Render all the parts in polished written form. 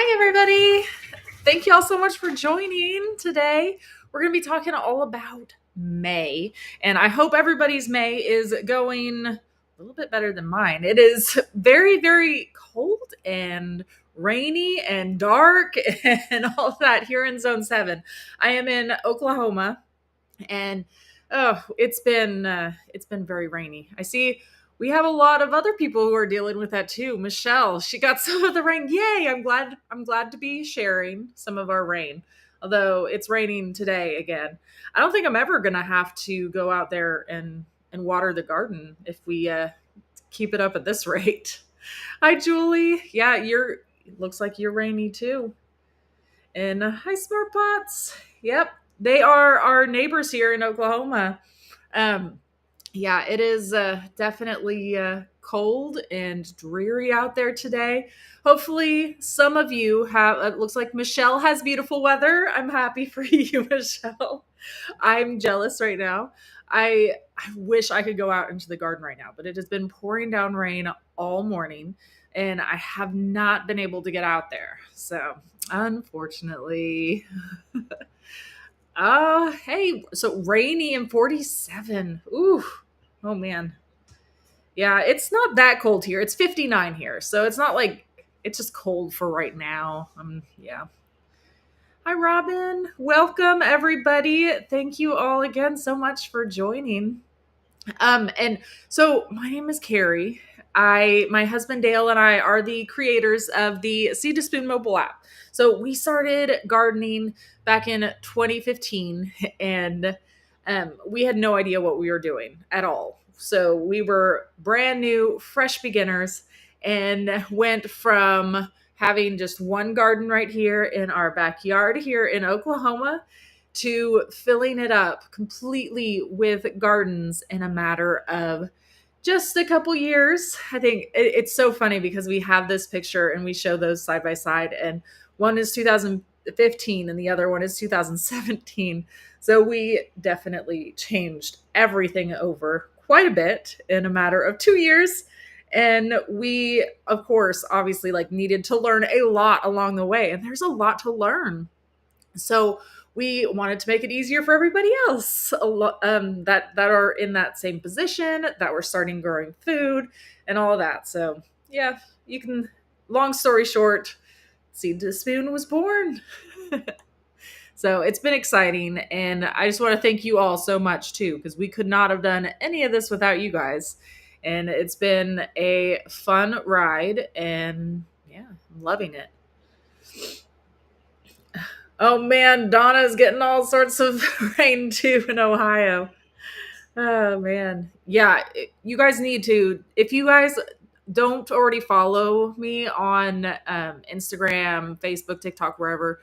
Hi, everybody. Thank you all so much for joining today. We're going to be talking all about May, and I hope everybody's May is going a little bit better than mine. It is very, very cold and rainy and dark and all that here in Zone 7. I am in Oklahoma, and oh, it's been very rainy. I see we have a lot of other people who are dealing with that too. Michelle, she got some of the rain. Yay! I'm glad to be sharing some of our rain. Although it's raining today again. I don't think I'm ever gonna have to go out there and water the garden if we keep it up at this rate. Hi, Julie. Yeah, looks like you're rainy too. And hi, Smart Pots. Yep, they are our neighbors here in Oklahoma. Um, yeah, it is definitely cold and dreary out there today. Hopefully, some of you have. It looks like Michelle has beautiful weather. I'm happy for you, Michelle. I'm jealous right now. I wish I could go out into the garden right now, but it has been pouring down rain all morning, and I have not been able to get out there. So, unfortunately. Oh, hey, so rainy and 47. Ooh, oh man. Yeah, it's not that cold here. It's 59 here. So it's not like it's just cold for right now. Yeah. Hi, Robin. Welcome, everybody. Thank you all again so much for joining. And so my name is Carrie. My husband Dale and I are the creators of the Seed to Spoon mobile app. So we started gardening back in 2015, and we had no idea what we were doing at all. So we were brand new, fresh beginners, and went from having just one garden right here in our backyard here in Oklahoma to filling it up completely with gardens in a matter of just a couple years. I think it's so funny because we have this picture and we show those side by side, and one is 2015 and the other one is 2017. So we definitely changed everything over quite a bit in a matter of 2 years. And we, of course, obviously like needed to learn a lot along the way, and there's a lot to learn. So we wanted to make it easier for everybody else that are in that same position, that were starting growing food and all of that. So yeah, you can. Long story short, Seed to Spoon was born. So it's been exciting, and I just want to thank you all so much too, because we could not have done any of this without you guys. And it's been a fun ride, and yeah, I'm loving it. Oh man, Donna's getting all sorts of rain too in Ohio. Oh man. Yeah, you guys need to, if you guys don't already follow me on Instagram, Facebook, TikTok, wherever,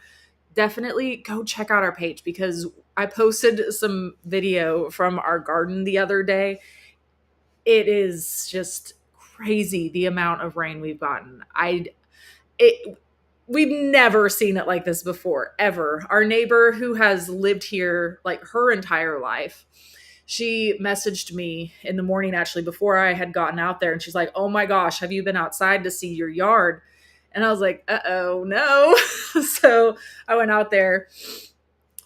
definitely go check out our page because I posted some video from our garden the other day. It is just crazy the amount of rain we've gotten. It we've never seen it like this before, ever. Our neighbor who has lived here like her entire life, she messaged me in the morning actually before I had gotten out there, and she's like, "Oh my gosh, have you been outside to see your yard?" And I was like, "Uh-oh, no." So I went out there,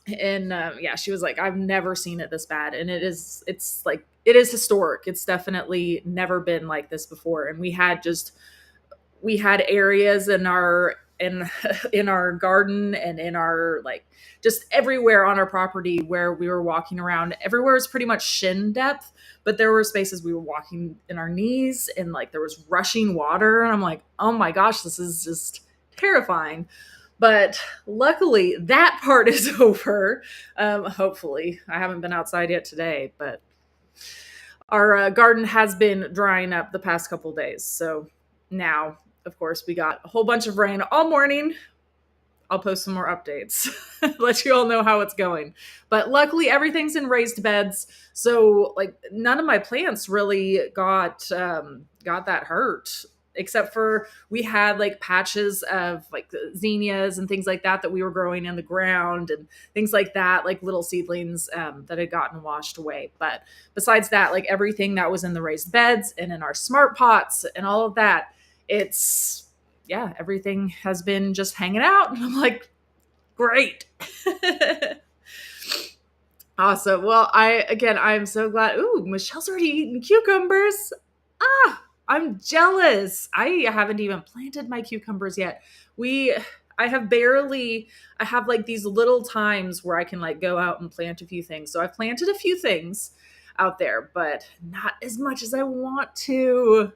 and yeah, she was like, "I've never seen it this bad." And it is historic. It's definitely never been like this before. And we had areas in our garden and in our like just everywhere on our property where we were walking around. Everywhere was pretty much shin depth, but there were spaces we were walking in our knees, and like there was rushing water, and I'm like, oh my gosh, this is just terrifying. But luckily that part is over. Hopefully I haven't been outside yet today, but our garden has been drying up the past couple days. So now, of course, we got a whole bunch of rain all morning. I'll post some more updates, let you all know how it's going. But luckily, everything's in raised beds, so like none of my plants really got that hurt, except for we had like patches of like zinnias and things like that we were growing in the ground and things like that, like little seedlings that had gotten washed away. But besides that, like everything that was in the raised beds and in our smart pots and all of that, it's yeah, everything has been just hanging out. And I'm like, great. Awesome. Well, I'm so glad. Ooh, Michelle's already eating cucumbers. Ah, I'm jealous. I haven't even planted my cucumbers yet. We, I have barely, I have like these little times where I can like go out and plant a few things. So I've planted a few things out there, but not as much as I want to.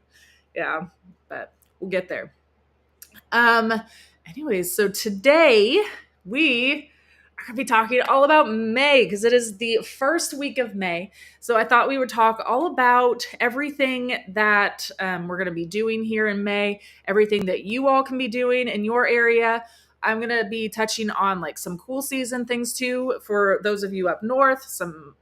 Yeah, but we'll get there. Um, Anyways, so today we are going to be talking all about May because it is the first week of May. So I thought we would talk all about everything that we're going to be doing here in May, everything that you all can be doing in your area. I'm going to be touching on like some cool season things too for those of you up north, some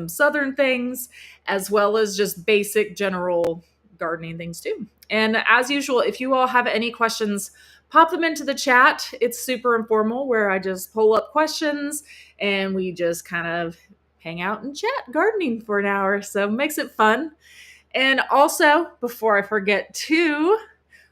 southern things, as well as just basic general gardening things too. And as usual, if you all have any questions, pop them into the chat. It's super informal where I just pull up questions and we just kind of hang out and chat gardening for an hour. So it makes it fun. And also, before I forget to,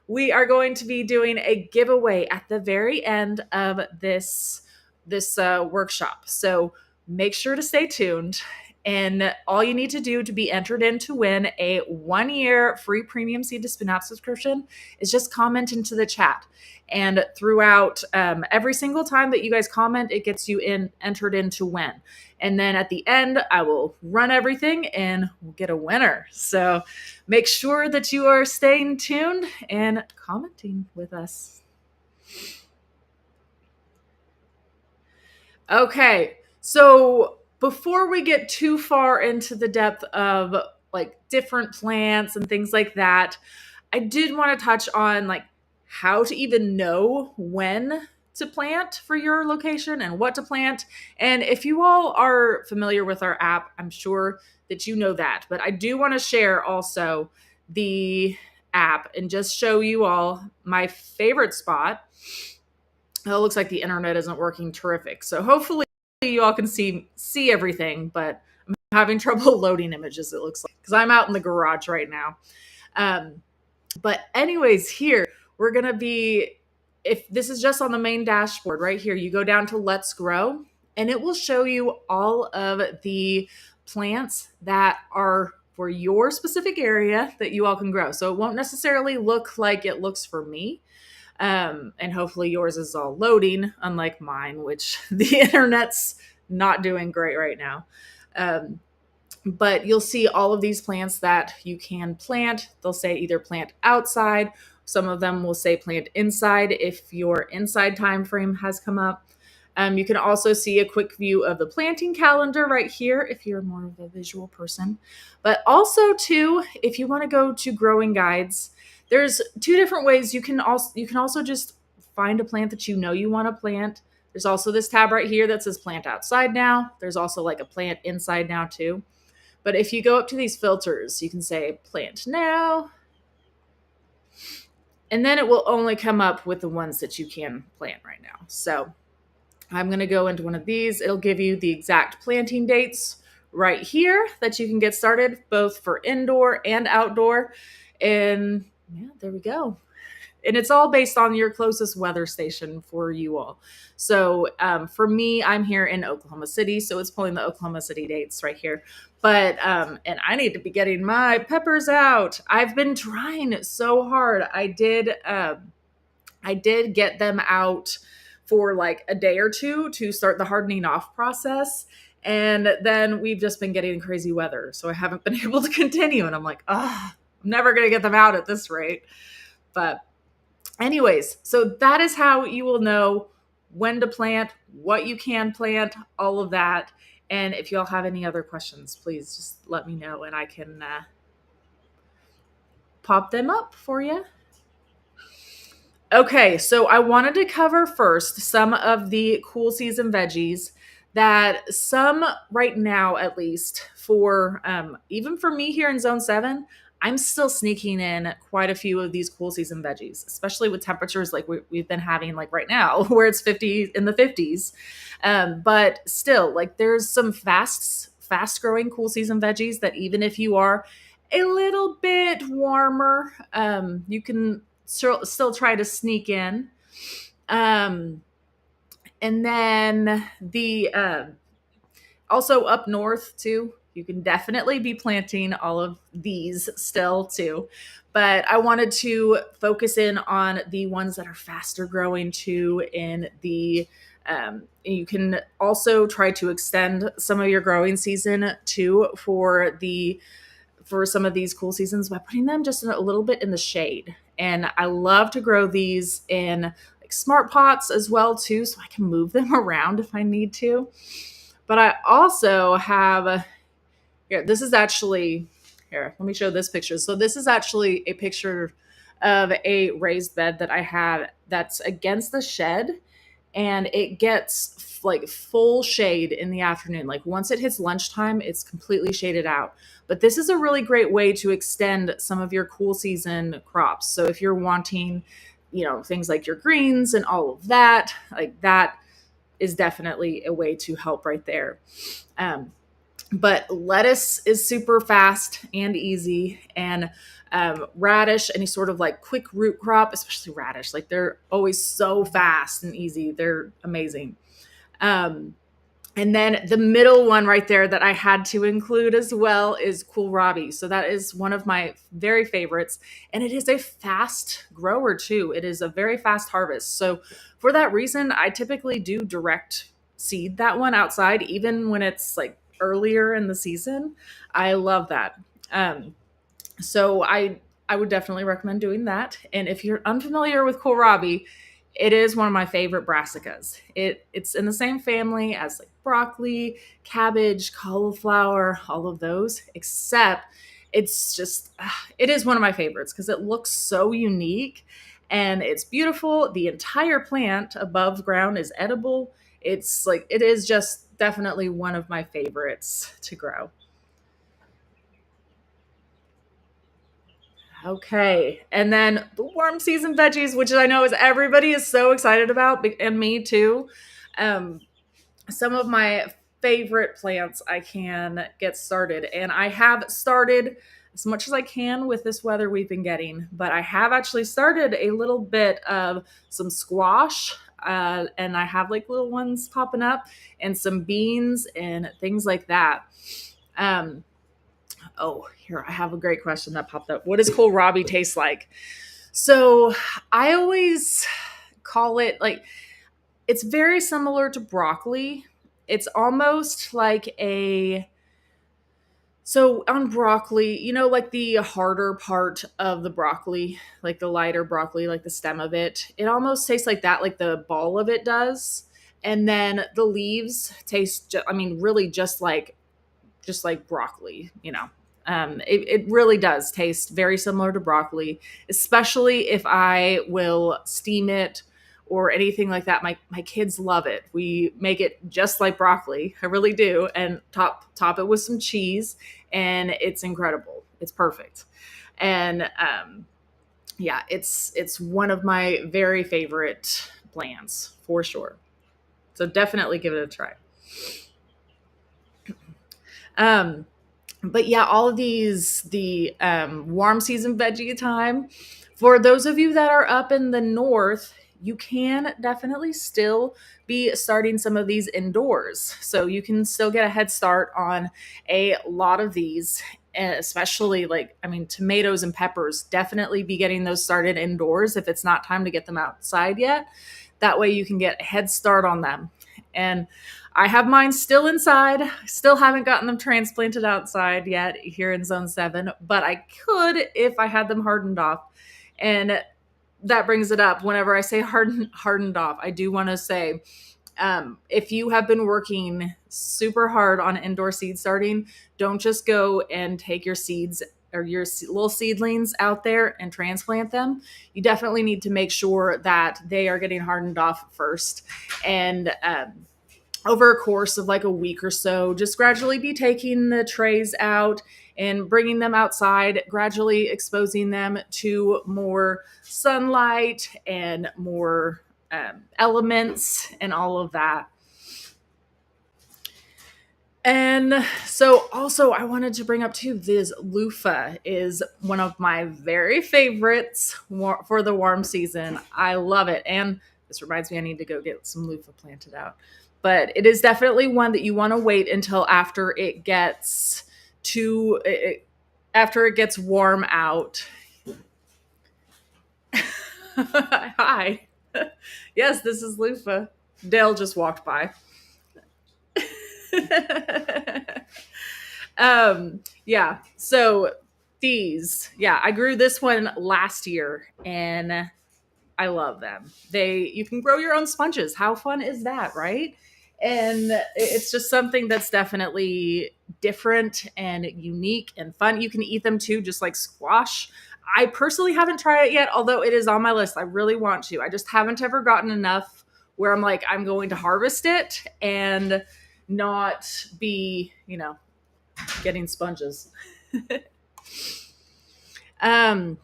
we are going to be doing a giveaway at the very end of this workshop. So make sure to stay tuned. And all you need to do to be entered in to win a 1-year free premium seed to spin app subscription is just comment into the chat. And throughout every single time that you guys comment, it gets you entered in to win. And then at the end, I will run everything and we'll get a winner. So make sure that you are staying tuned and commenting with us. Okay, so before we get too far into the depth of like different plants and things like that, I did want to touch on like how to even know when to plant for your location and what to plant. And if you all are familiar with our app, I'm sure that you know that. But I do want to share also the app and just show you all my favorite spot. Oh, it looks like the internet isn't working terrific. So hopefully you all can see everything, but I'm having trouble loading images, it looks like, because I'm out in the garage right now. But anyways, here we're going to be, if this is just on the main dashboard right here, you go down to Let's Grow and it will show you all of the plants that are for your specific area that you all can grow. So it won't necessarily look like it looks for me. And hopefully yours is all loading, unlike mine, which the internet's not doing great right now. But you'll see all of these plants that you can plant. They'll say either plant outside. Some of them will say plant inside if your inside time frame has come up. You can also see a quick view of the planting calendar right here if you're more of a visual person. But also too, if you want to go to growing guides, there's two different ways. You can also just find a plant that you know you want to plant. There's also this tab right here that says plant outside now. There's also like a plant inside now too. But if you go up to these filters, you can say plant now. And then it will only come up with the ones that you can plant right now. So I'm going to go into one of these. It'll give you the exact planting dates right here that you can get started, both for indoor and outdoor. And yeah, there we go. And it's all based on your closest weather station for you all. So for me, I'm here in Oklahoma City, so it's pulling the Oklahoma City dates right here. But and I need to be getting my peppers out. I've been trying so hard. I did get them out for like a day or two to start the hardening off process. And then we've just been getting crazy weather. So I haven't been able to continue. And I'm like, I'm never going to get them out at this rate. But anyways, so that is how you will know when to plant, what you can plant, all of that. And if you all have any other questions, please just let me know and I can pop them up for you. Okay, so I wanted to cover first some of the cool season veggies that some right now, at least for even for me here in Zone 7, I'm still sneaking in quite a few of these cool season veggies, especially with temperatures like we've been having like right now, where it's 50 in the 50s. But still, like there's some fast growing cool season veggies that even if you are a little bit warmer, you can still try to sneak in. Um, and then the also up north too, you can definitely be planting all of these still too. But I wanted to focus in on the ones that are faster growing too. In the you can also try to extend some of your growing season too for some of these cool seasons by putting them just a little bit in the shade. And I love to grow these in like smart pots as well too, so I can move them around if I need to. But I also have here, this is actually here, let me show this picture. So this is actually a picture of a raised bed that I had that's against the shed, and it gets like full shade in the afternoon. Like once it hits lunchtime, it's completely shaded out. But this is a really great way to extend some of your cool season crops. So if you're wanting, things like your greens and all of that, like that is definitely a way to help right there. Um, but lettuce is super fast and easy, and radish, any sort of like quick root crop, especially radish, like they're always so fast and easy. They're amazing. Um, and then the middle one right there that I had to include as well is kohlrabi. So that is one of my very favorites. And it is a fast grower too. It is a very fast harvest. So for that reason, I typically do direct seed that one outside, even when it's like earlier in the season. I love that. So I would definitely recommend doing that. And if you're unfamiliar with kohlrabi, it is one of my favorite brassicas. It's in the same family as like broccoli, cabbage, cauliflower, all of those, except it's just it is one of my favorites because it looks so unique and it's beautiful. The entire plant above ground is edible. It's like it is just definitely one of my favorites to grow. Okay. And then the warm season veggies, which I know is everybody is so excited about, and me too. Um, some of my favorite plants I can get started. And I have started as much as I can with this weather we've been getting, but I have actually started a little bit of some squash. And I have like little ones popping up and some beans and things like that. Um, Oh, here, I have a great question that popped up. What does kohlrabi taste like? So I always call it like it's very similar to broccoli. It's almost like a so on broccoli, like the harder part of the broccoli, like the lighter broccoli, like the stem of it, it almost tastes like that, like the ball of it does. And then the leaves taste, I mean, really just like broccoli, it really does taste very similar to broccoli, especially if I will steam it or anything like that. My kids love it. We make it just like broccoli. I really do. And top it with some cheese, and it's incredible. It's perfect. And yeah, it's one of my very favorite plants for sure. So definitely give it a try. Um, but yeah, all of these the warm season veggie time. For those of you that are up in the north, you can definitely still be starting some of these indoors, so you can still get a head start on a lot of these. Especially like, I mean, tomatoes and peppers, definitely be getting those started indoors if it's not time to get them outside yet. That way you can get a head start on them. And I have mine still inside. Still haven't gotten them transplanted outside yet here in Zone 7, but I could if I had them hardened off. And that brings it up. Whenever I say hardened off, I do want to say if you have been working super hard on indoor seed starting, don't just go and take your seeds or your little seedlings out there and transplant them. You definitely need to make sure that they are getting hardened off first. And over a course of like a week or so, just gradually be taking the trays out and bringing them outside, gradually exposing them to more sunlight and more elements and all of that. And so also I wanted to bring up too, this loofah is one of my very favorites for the warm season. I love it. And this reminds me I need to go get some loofah planted out. But it is definitely one that you want to wait until after it gets after it gets warm out. Hi. Yes, this is loofah. Dale just walked by. Yeah. So these, yeah, I grew this one last year and I love them. You can grow your own sponges. How fun is that, right? And it's just something that's definitely different and unique and fun. You can eat them too, just like squash. I personally haven't tried it yet, although it is on my list. I really want to. I just haven't ever gotten enough where I'm like, I'm going to harvest it and not be, getting sponges. um,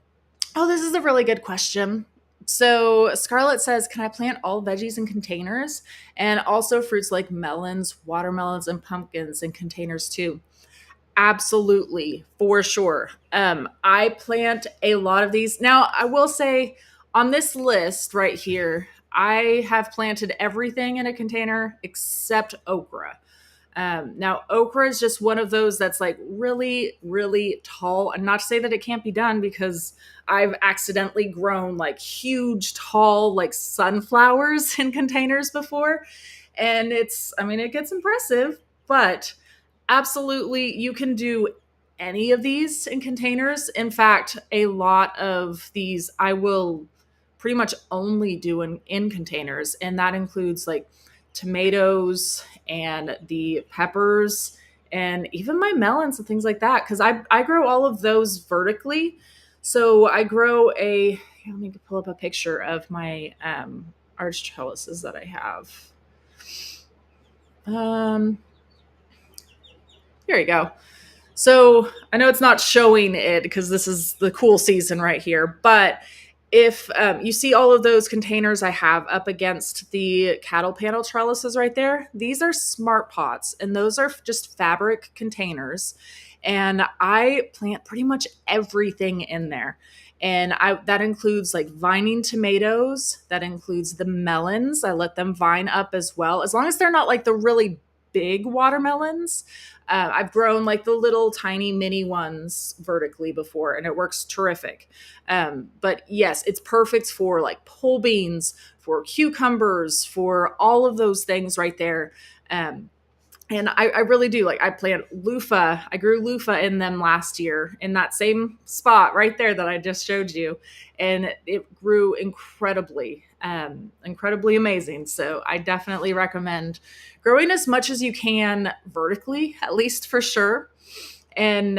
oh, this is a really good question. So Scarlett says, can I plant all veggies in containers and also fruits like melons, watermelons, and pumpkins in containers too? Absolutely, for sure. I plant a lot of these. Now, I will say on this list right here, I have planted everything in a container except okra. Now, okra is just one of those that's like really, really tall. And not to say that it can't be done because I've accidentally grown like huge, tall, like sunflowers in containers before. And it gets impressive, but absolutely, you can do any of these in containers. In fact, a lot of these I will pretty much only do in containers, and that includes like tomatoes and the peppers and even my melons and things like that because I grow all of those vertically. So I grow let me pull up a picture of my arch trellises that I have. Um, Here you go. So I know it's not showing it because this is the cool season right here, but if you see all of those containers I have up against the cattle panel trellises right there, these are smart pots and those are just fabric containers. And I plant pretty much everything in there. And that includes like vining tomatoes, that includes the melons. I let them vine up as well, as long as they're not like the really big watermelons. I've grown like the little tiny mini ones vertically before, and it works terrific. But yes, it's perfect for like pole beans, for cucumbers, for all of those things right there. Um, and I really do like I plant loofah. I grew loofah in them last year in that same spot right there that I just showed you, and it grew incredibly amazing. So I definitely recommend growing as much as you can vertically, at least for sure, and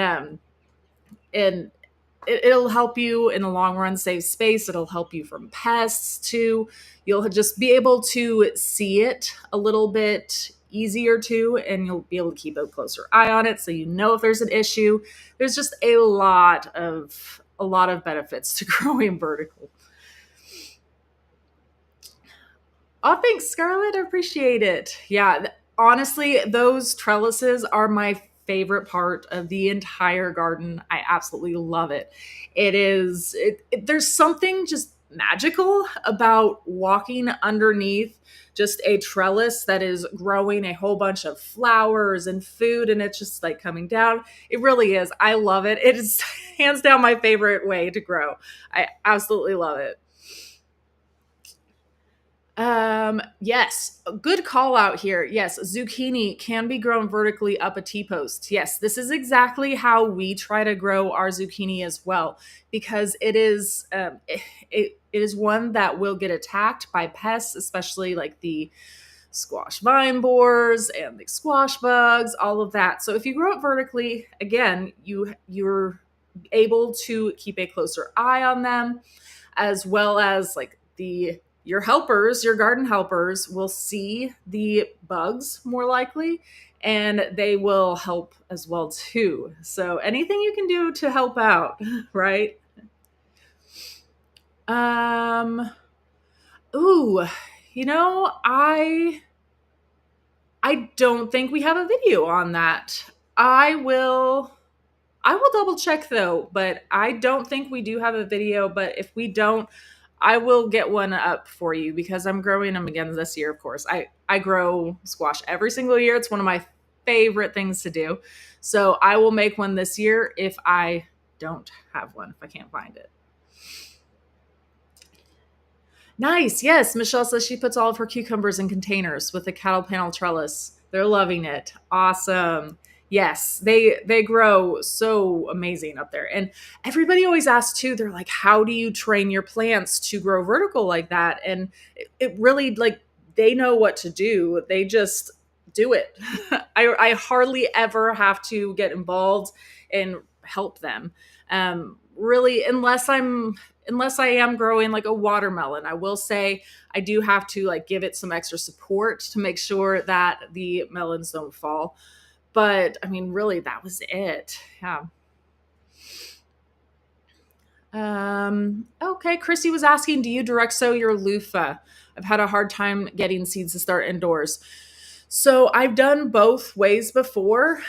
it'll help you in the long run save space. It'll help you from pests too. You'll just be able to see it a little bit easier too, and you'll be able to keep a closer eye on it so you know if there's an issue. There's just a lot of benefits to growing vertical. Oh, thanks, Scarlett. I appreciate it. Yeah, honestly, those trellises are my favorite part of the entire garden. I absolutely love it. There's something just magical about walking underneath just a trellis that is growing a whole bunch of flowers and food, and it's just like coming down. It really is. I love it. It is hands down my favorite way to grow. I absolutely love it. Yes, a good call out here. Yes, zucchini can be grown vertically up a T-post. Yes, this is exactly how we try to grow our zucchini as well, because it is one that will get attacked by pests, especially like the squash vine borers and the squash bugs, all of that. So if you grow it vertically, again, you're able to keep a closer eye on them, as well as like your garden helpers will see the bugs more likely, and they will help as well too. So anything you can do to help out, right? Um ooh, you know, I don't think we have a video on that. I will I will double check though, but I don't think we do have a video, but if we don't, I will get one up for you because I'm growing them again this year, of course. I grow squash every single year. It's one of my favorite things to do. So I will make one this year if I don't have one, if I can't find it. Nice. Yes. Michelle says she puts all of her cucumbers in containers with a cattle panel trellis. They're loving it. Awesome. Yes, they grow so amazing up there. And everybody always asks too, they're like, how do you train your plants to grow vertical like that? And it really like they know what to do. They just do it. I hardly ever have to get involved and help them. Really, unless I am growing like a watermelon, I will say I do have to like give it some extra support to make sure that the melons don't fall. But I mean, really, that was it. Yeah. Okay. Chrissy was asking, do you direct sow your loofah? I've had a hard time getting seeds to start indoors. So I've done both ways before,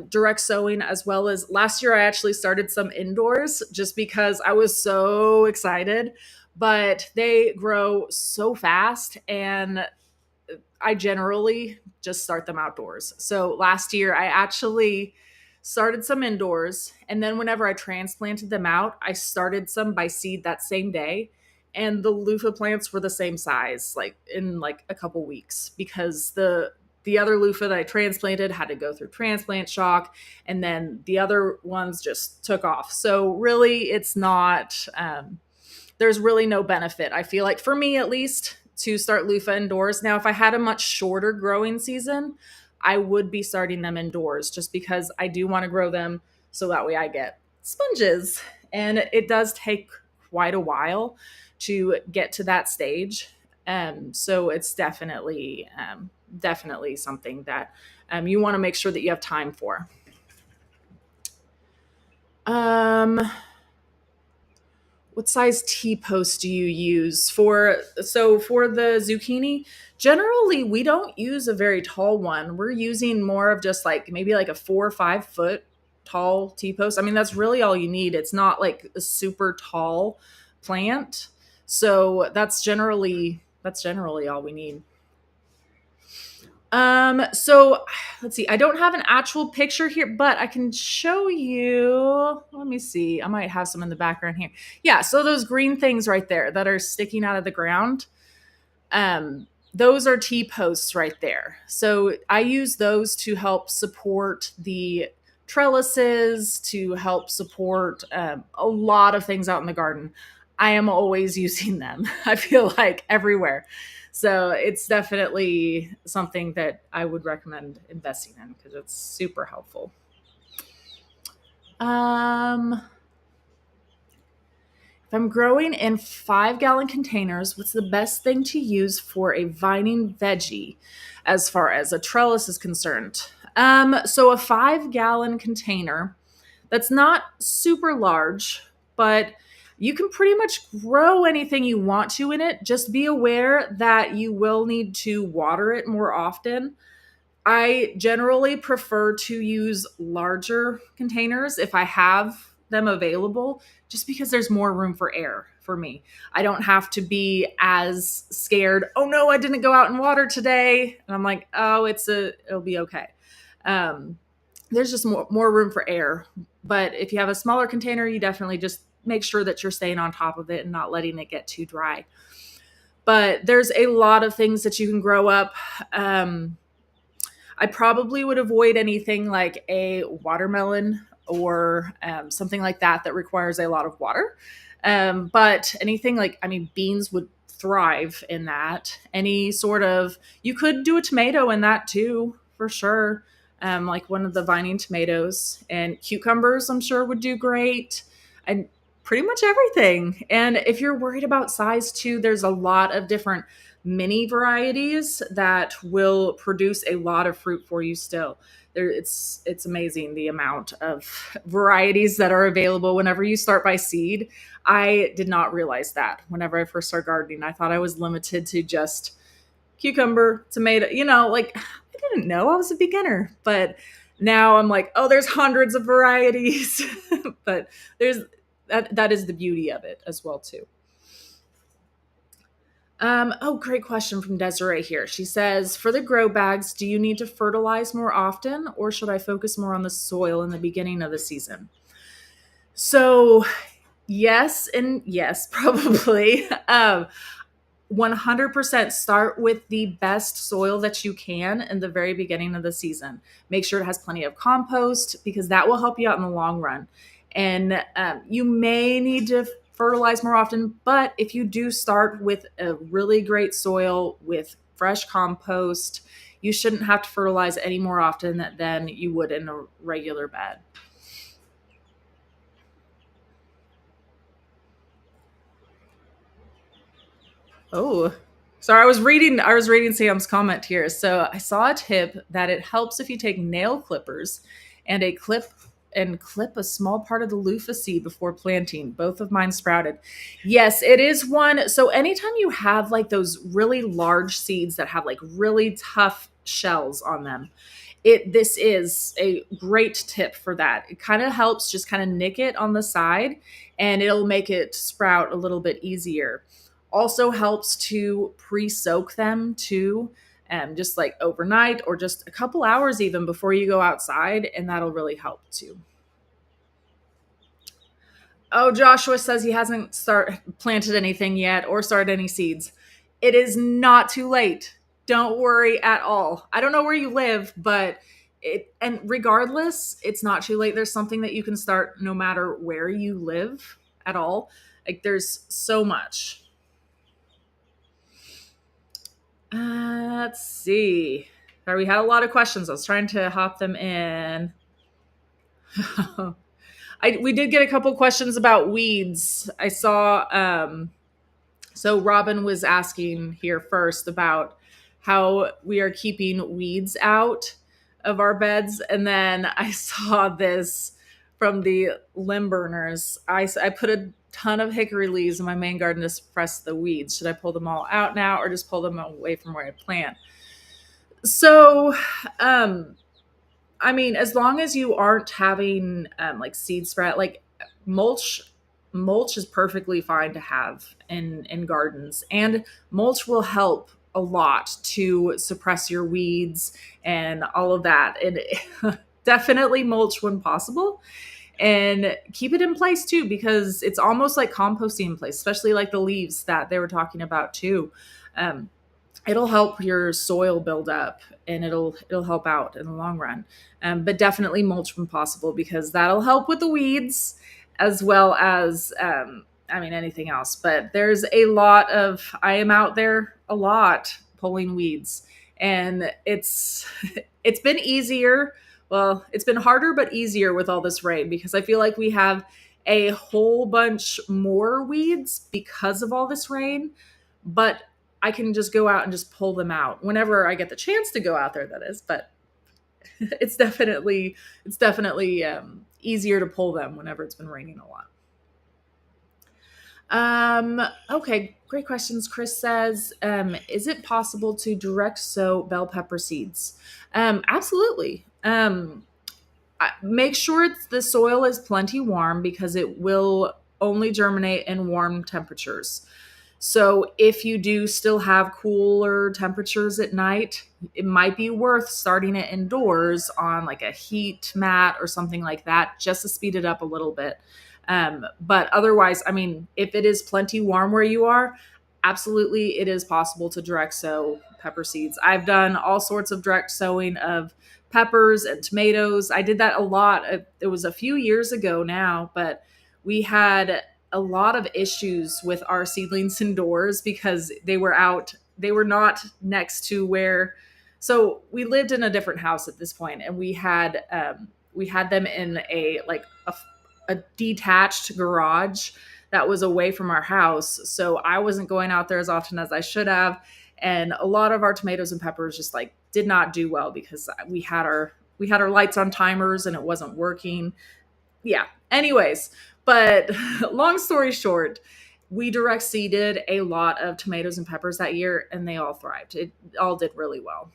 direct sowing as well as last year I actually started some indoors just because I was so excited, but they grow so fast and I generally just start them outdoors. So last year, I actually started some indoors. And then whenever I transplanted them out, I started some by seed that same day. And the loofah plants were the same size, like in like a couple weeks, because the other loofah that I transplanted had to go through transplant shock, and then the other ones just took off. So really, it's not. There's really no benefit. I feel like for me at least to start loofah indoors. Now, if I had a much shorter growing season, I would be starting them indoors just because I do want to grow them so that way I get sponges. And it does take quite a while to get to that stage. So it's definitely something that you want to make sure that you have time for. What size T-post do you use for the zucchini? Generally, we don't use a very tall one. We're using more of just like maybe like a 4 or 5 foot tall T-post. I mean, that's really all you need. It's not like a super tall plant. So that's generally all we need. So let's see. I don't have an actual picture here, but I can show you. Let me see. I might have some in the background here. Yeah, so those green things right there that are sticking out of the ground, those are T-posts right there. So I use those to help support the trellises, to help support a lot of things out in the garden. I am always using them. I feel like everywhere. So it's definitely something that I would recommend investing in because it's super helpful. If I'm growing in 5 gallon containers, what's the best thing to use for a vining veggie as far as a trellis is concerned? So a 5 gallon container that's not super large, but you can pretty much grow anything you want to in it. Just be aware that you will need to water it more often. I generally prefer to use larger containers if I have them available, just because there's more room for air for me. I don't have to be as scared. Oh no, I didn't go out and water today. And I'm like, oh, it'll be okay. There's just more room for air. But if you have a smaller container, you definitely just make sure that you're staying on top of it and not letting it get too dry. But there's a lot of things that you can grow up. I probably would avoid anything like a watermelon or something like that requires a lot of water. But anything like, I mean, beans would thrive in that. You could do a tomato in that too, for sure. Like one of the vining tomatoes, and cucumbers, I'm sure would do great. And pretty much everything. And if you're worried about size too, there's a lot of different mini varieties that will produce a lot of fruit for you still. It's amazing the amount of varieties that are available whenever you start by seed. I did not realize that whenever I first started gardening. I thought I was limited to just cucumber, tomato, like I didn't know. I was a beginner. But now I'm like, oh, there's hundreds of varieties. But there's that is the beauty of it as well too. Oh, great question from Desiree here. She says, for the grow bags, do you need to fertilize more often or should I focus more on the soil in the beginning of the season? So, yes, and yes, probably. 100% start with the best soil that you can in the very beginning of the season. Make sure it has plenty of compost because that will help you out in the long run. And you may need to fertilize more often, but if you do start with a really great soil with fresh compost, you shouldn't have to fertilize any more often than you would in a regular bed. Oh, sorry. I was reading Sam's comment here. So I saw a tip that it helps if you take nail clippers and a clip and clip a small part of the loofah seed before planting. Both of mine sprouted. Yes, it is one. So anytime you have like those really large seeds that have like really tough shells on them, this is a great tip for that. It kind of helps just kind of nick it on the side and it'll make it sprout a little bit easier. Also helps to pre-soak them too, just like overnight or just a couple hours even before you go outside, and that'll really help too. Oh, Joshua says he hasn't start planted anything yet or started any seeds. It is not too late. Don't worry at all. I don't know where you live, but regardless, it's not too late. There's something that you can start no matter where you live at all. Like there's so much. Let's see. Sorry, we had a lot of questions. I was trying to hop them in. We did get a couple questions about weeds. I saw so Robin was asking here first about how we are keeping weeds out of our beds. And then I saw this from the limb burners. I put a ton of hickory leaves in my main garden to suppress the weeds. Should I pull them all out now or just pull them away from where I plant? So, um, I mean, as long as you aren't having like seed sprout, like mulch, mulch is perfectly fine to have in gardens, and mulch will help a lot to suppress your weeds and all of that. And definitely mulch when possible, and keep it in place too because it's almost like composting in place, especially like the leaves that they were talking about too. Um, it'll help your soil build up and it'll help out in the long run, but definitely mulch when possible because that'll help with the weeds as well as I mean anything else. But there's a lot of I am out there a lot pulling weeds, and it's been easier. Well, it's been harder but easier with all this rain because I feel like we have a whole bunch more weeds because of all this rain, but I can just go out and just pull them out whenever I get the chance to go out there, that is. But it's definitely easier to pull them whenever it's been raining a lot. Okay, great questions. Chris says, is it possible to direct sow bell pepper seeds? Absolutely. Make sure the soil is plenty warm because it will only germinate in warm temperatures. So if you do still have cooler temperatures at night, it might be worth starting it indoors on like a heat mat or something like that, just to speed it up a little bit. But otherwise, I mean, if it is plenty warm where you are, absolutely it is possible to direct sow pepper seeds. I've done all sorts of direct sowing of peppers and tomatoes. I did that a lot. It was a few years ago now, but we had a lot of issues with our seedlings indoors because they were not next to where, so we lived in a different house at this point, and we had them in a detached garage that was away from our house. So I wasn't going out there as often as I should have. And a lot of our tomatoes and peppers just like did not do well because we had our lights on timers and it wasn't working. Yeah. Anyways, but long story short, we direct seeded a lot of tomatoes and peppers that year and they all thrived. It all did really well.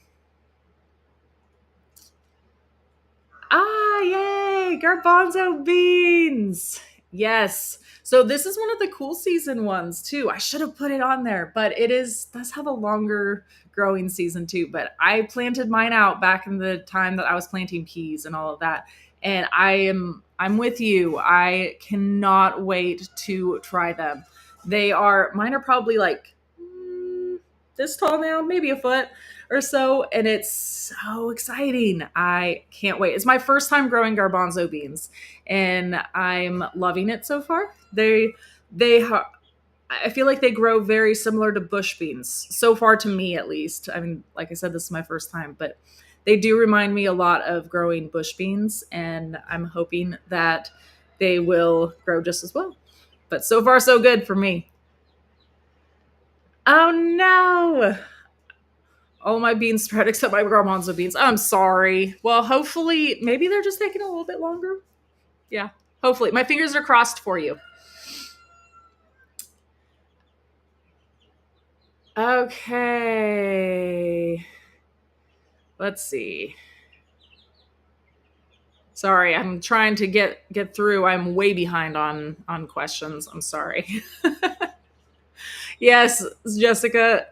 Garbanzo beans. Yes. So this is one of the cool season ones too. I should have put it on there, but it is does have a longer growing season too. But I planted mine out back in the time that I was planting peas and all of that. And I'm with you. I cannot wait to try them. They are mine are probably like this tall now, maybe a foot or so, and it's so exciting. I can't wait. It's my first time growing garbanzo beans, and I'm loving it so far. I feel like they grow very similar to bush beans so far, to me at least. I mean, like I said, this is my first time, but they do remind me a lot of growing bush beans, and I'm hoping that they will grow just as well. But so far, so good for me. Oh no! All my beans spread except my garbanzo beans. I'm sorry. Well, hopefully, maybe they're just taking a little bit longer. Yeah, hopefully. My fingers are crossed for you. Okay. Let's see. Sorry, I'm trying to get through. I'm way behind on questions. I'm sorry. Yes, Jessica,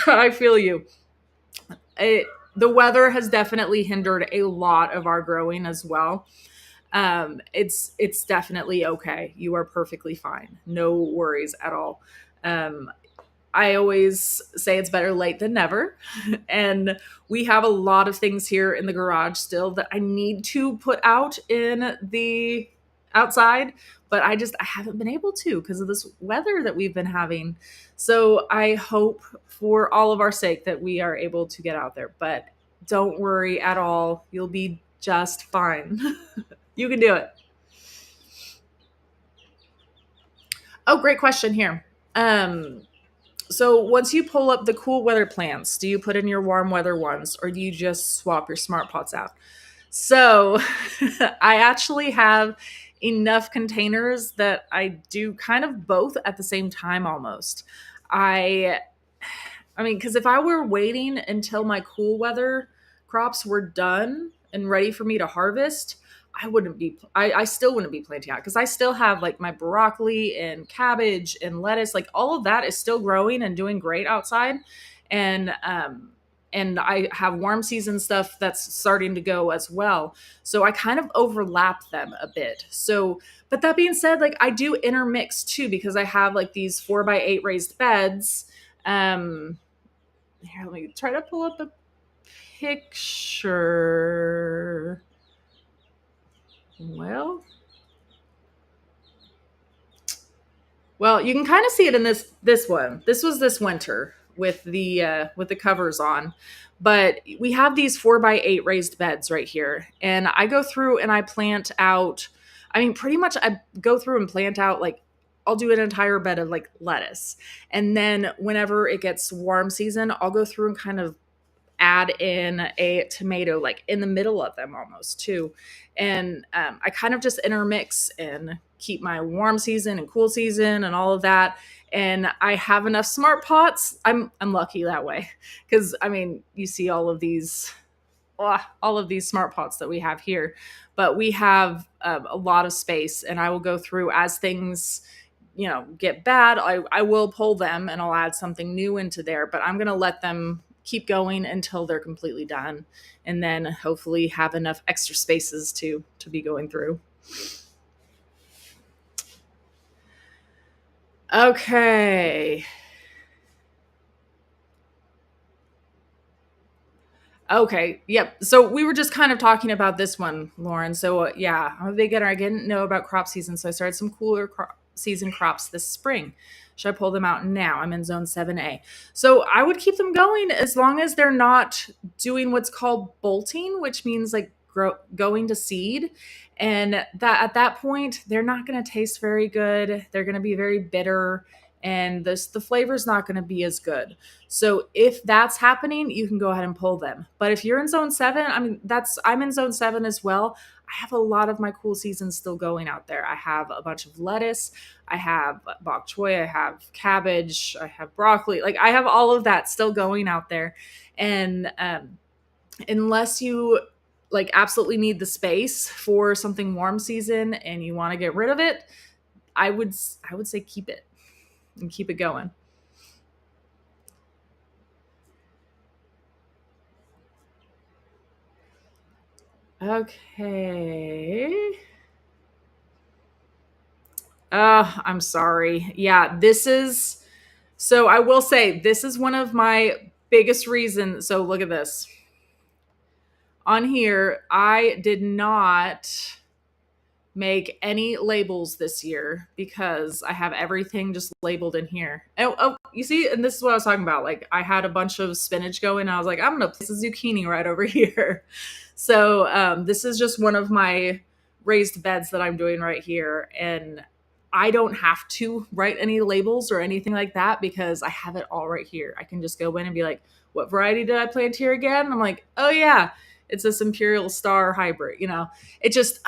I feel you. It, the weather has definitely hindered a lot of our growing as well. It's definitely okay. You are perfectly fine. No worries at all. Um, I always say it's better late than never. And we have a lot of things here in the garage still that I need to put out in the outside, but I haven't been able to because of this weather that we've been having. So I hope for all of our sake that we are able to get out there, but don't worry at all. You'll be just fine. You can do it. Oh, great question here. Um, So once you pull up the cool weather plants, do you put in your warm weather ones or do you just swap your smart pots out? So I actually have enough containers that I do kind of both at the same time almost. I I mean, because if I were waiting until my cool weather crops were done and ready for me to harvest, I still wouldn't be planting out because I still have like my broccoli and cabbage and lettuce, like all of that is still growing and doing great outside. And I have warm season stuff that's starting to go as well. So I kind of overlap them a bit. So, but that being said, like I do intermix too because I have like these 4x8 raised beds. Here, let me try to pull up a picture. Well, well, you can kind of see it in this one. This was this winter with the covers on, but we have these 4x8 raised beds right here, and I go through and I plant out. I mean, pretty much I go through and plant out like I'll do an entire bed of like lettuce, and then whenever it gets warm season, I'll go through and kind of add in a tomato like in the middle of them almost too. And I kind of just intermix and keep my warm season and cool season and all of that. And I have enough smart pots. I'm lucky that way because I mean you see all of these smart pots that we have here, but we have a lot of space. And I will go through as things get bad. I will pull them and I'll add something new into there, but I'm gonna let them keep going until they're completely done and then hopefully have enough extra spaces to be going through. Okay. Okay. Yep. So we were just kind of talking about this one, Lauren. So yeah, I'm a beginner. I didn't know about crop season, so I started some cooler season crops this spring. Should I pull them out now? I'm in zone 7A. So I would keep them going as long as they're not doing what's called bolting, which means like going to seed. And that at that point, they're not going to taste very good. They're going to be very bitter and the flavor's not going to be as good. So if that's happening, you can go ahead and pull them. But if you're in zone 7, I mean I'm in zone 7 as well. I have a lot of my cool seasons still going out there. I have a bunch of lettuce, I have bok choy, I have cabbage, I have broccoli. Like I have all of that still going out there. And unless you like absolutely need the space for something warm season and you want to get rid of it, I would say keep it and keep it going. Okay. I'm sorry. Yeah, this is so I will say this is one of my biggest reasons. So look at this. On here, I did not make any labels this year because I have everything just labeled in here. Oh, you see, and this is what I was talking about. Like, I had a bunch of spinach going, and I was like, I'm gonna place a zucchini right over here. So, this is just one of my raised beds that I'm doing right here, and I don't have to write any labels or anything like that because I have it all right here. I can just go in and be like, what variety did I plant here again? And I'm like, oh yeah, it's this Imperial Star hybrid. It just,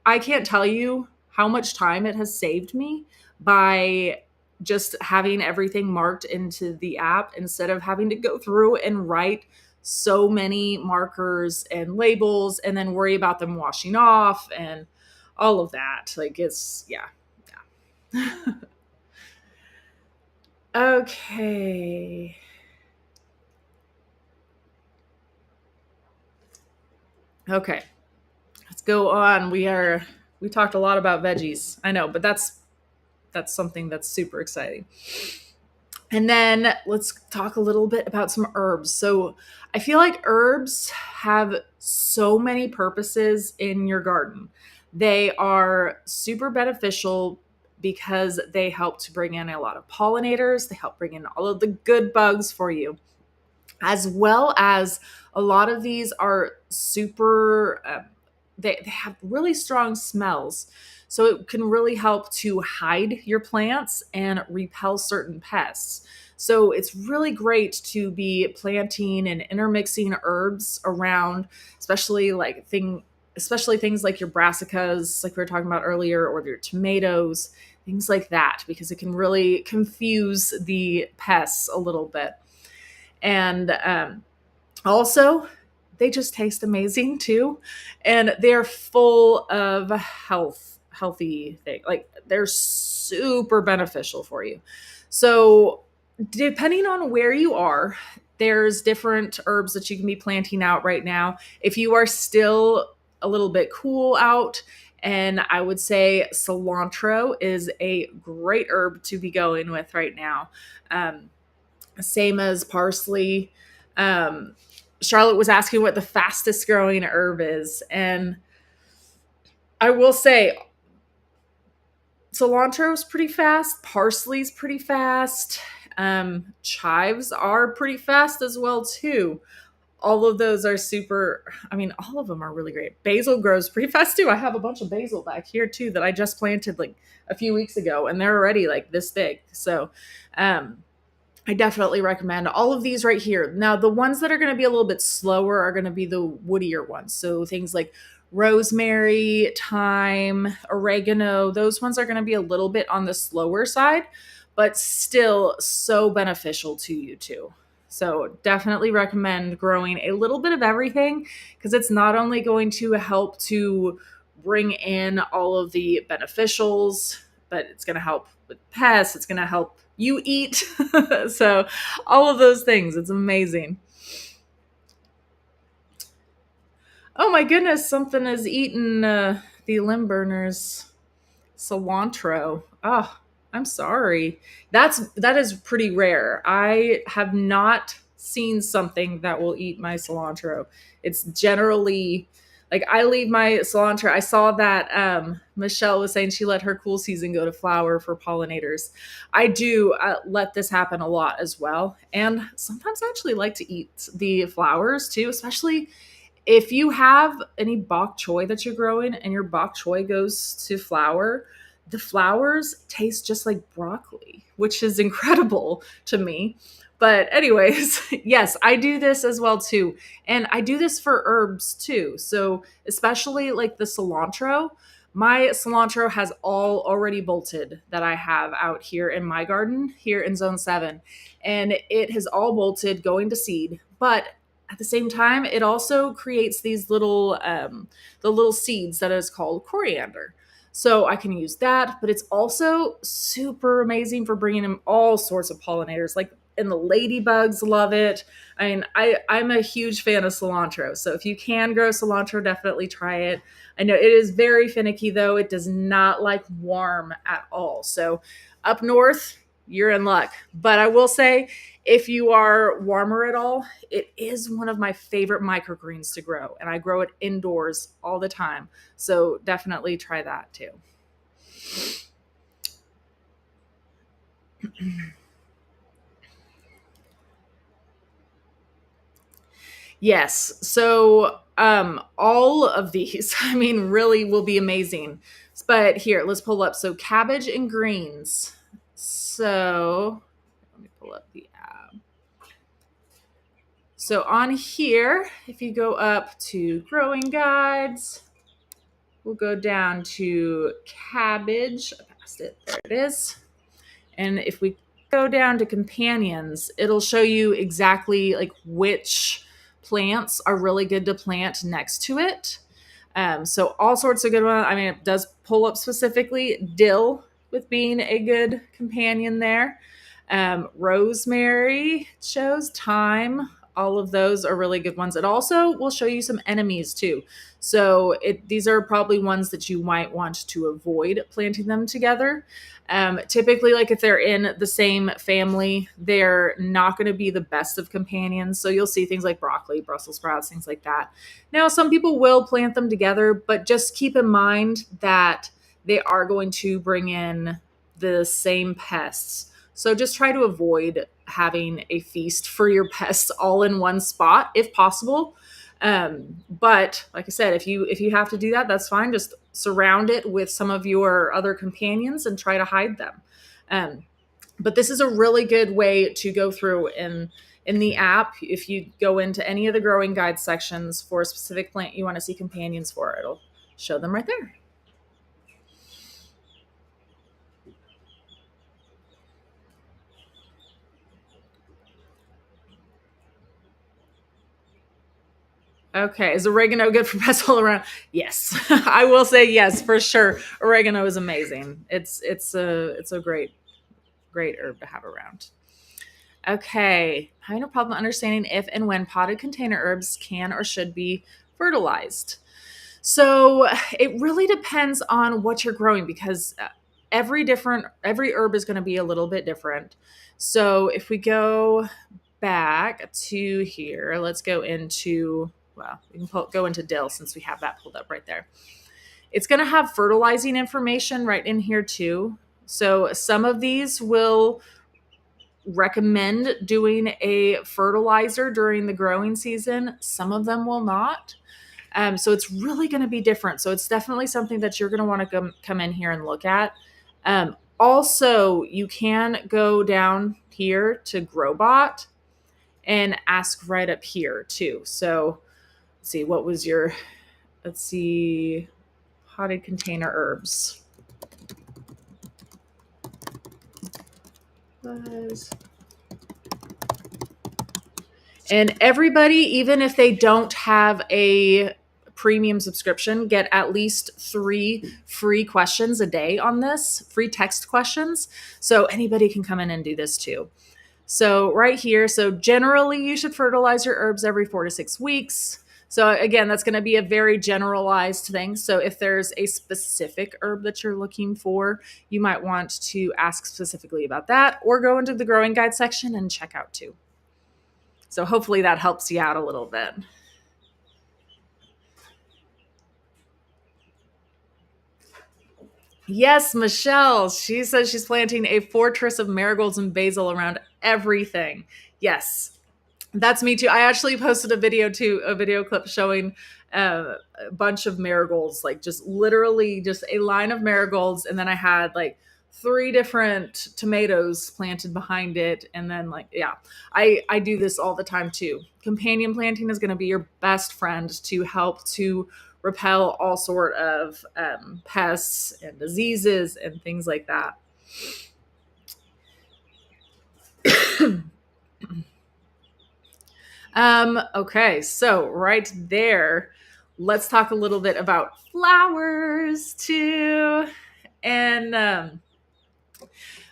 I can't tell you how much time it has saved me by just having everything marked into the app instead of having to go through and write so many markers and labels and then worry about them washing off and all of that. Like it's, yeah. Yeah. Okay. Okay. Let's go on. We talked a lot about veggies. I know, but that's something that's super exciting. And then let's talk a little bit about some herbs. So, I feel like herbs have so many purposes in your garden. They are super beneficial because they help to bring in a lot of pollinators, they help bring in all of the good bugs for you, as well as a lot of these are super they have really strong smells, so it can really help to hide your plants and repel certain pests. So it's really great to be planting and intermixing herbs around, especially things like your brassicas, like we were talking about earlier, or your tomatoes, things like that, because it can really confuse the pests a little bit. And also, they just taste amazing too, and they're full of healthy things. Like they're super beneficial for you. So, depending on where you are, there's different herbs that you can be planting out right now. If you are still a little bit cool out, and I would say cilantro is a great herb to be going with right now. Same as parsley. Um, Charlotte was asking what the fastest growing herb is. And I will say cilantro is pretty fast, parsley's pretty fast. Chives are pretty fast as well too. All of those are super, I mean, all of them are really great. Basil grows pretty fast too. I have a bunch of basil back here too that I just planted like a few weeks ago and they're already like this big. So um I definitely recommend all of these right here. Now, the ones that are going to be a little bit slower are going to be the woodier ones. So things like rosemary, thyme, oregano, those ones are going to be a little bit on the slower side, but still so beneficial to you too. So definitely recommend growing a little bit of everything because it's not only going to help to bring in all of the beneficials, but it's going to help with pests. It's going to help you eat. So all of those things. It's amazing. Oh my goodness, something has eaten the limb burners cilantro. Oh, I'm sorry. That is pretty rare. I have not seen something that will eat my cilantro. It's generally like I leave my cilantro. I saw that Michelle was saying she let her cool season go to flower for pollinators. I do let this happen a lot as well. And sometimes I actually like to eat the flowers too, especially if you have any bok choy that you're growing and your bok choy goes to flower, the flowers taste just like broccoli, which is incredible to me. But, anyways, yes, I do this as well too. And I do this for herbs too. So, especially like the cilantro, my cilantro has all already bolted that I have out here in my garden, here in zone 7. And it has all bolted going to seed. But at the same time, it also creates these little the little seeds that is called coriander. So I can use that, but it's also super amazing for bringing in all sorts of pollinators. Like, and the ladybugs love it. I mean, I'm a huge fan of cilantro. So if you can grow cilantro, definitely try it. I know it is very finicky though. It does not like warm at all. So up north, you're in luck. But I will say, if you are warmer at all, it is one of my favorite microgreens to grow. And I grow it indoors all the time. So definitely try that too. Yes. So all of these, I mean, really will be amazing. But here, let's pull up. So cabbage and greens. So let me pull up the app. So on here, if you go up to growing guides, we'll go down to cabbage. I passed it. There it is. And if we go down to companions, it'll show you exactly like which plants are really good to plant next to it. So all sorts of good ones. I mean, it does pull up specifically dill with being a good companion there. Rosemary shows thyme. All of those are really good ones. It also will show you some enemies too. So these are probably ones that you might want to avoid planting them together. Typically, like if they're in the same family, they're not going to be the best of companions. So you'll see things like broccoli, Brussels sprouts, things like that. Now, some people will plant them together, but just keep in mind that they are going to bring in the same pests. So just try to avoid having a feast for your pests all in one spot if possible. But like I said, if you have to do that, that's fine. Just surround it with some of your other companions and try to hide them. But this is a really good way to go through in the app. If you go into any of the growing guide sections for a specific plant you want to see companions for, it'll show them right there. Okay, is oregano good for pests all around? Yes, I will say yes for sure. Oregano is amazing. It's a great herb to have around. Okay, having a problem understanding if and when potted container herbs can or should be fertilized. So it really depends on what you're growing because every herb is going to be a little bit different. So if we go back to here, let's go into, well, we can go into dill since we have that pulled up right there. It's going to have fertilizing information right in here too. So some of these will recommend doing a fertilizer during the growing season. Some of them will not. So it's really going to be different. So it's definitely something that you're going to want to come in here and look at. Also, you can go down here to Growbot and ask right up here too. So let's see, what was your, let's see, potted container herbs. And everybody, even if they don't have a premium subscription, get at least 3 free questions a day on this, free text questions. So anybody can come in and do this too. So right here, so generally you should fertilize your herbs every 4 to 6 weeks. So again, that's going to be a very generalized thing. So if there's a specific herb that you're looking for, you might want to ask specifically about that or go into the growing guide section and check out too. So hopefully that helps you out a little bit. Yes, Michelle. She says she's planting a fortress of marigolds and basil around everything. Yes, that's me too. I actually posted a video clip showing a bunch of marigolds, like just literally just a line of marigolds, and then I had like 3 different tomatoes planted behind it, and then like yeah, I do this all the time too. Companion planting is going to be your best friend to help to repel all sort of pests and diseases and things like that. Okay, so right there, let's talk a little bit about flowers too. And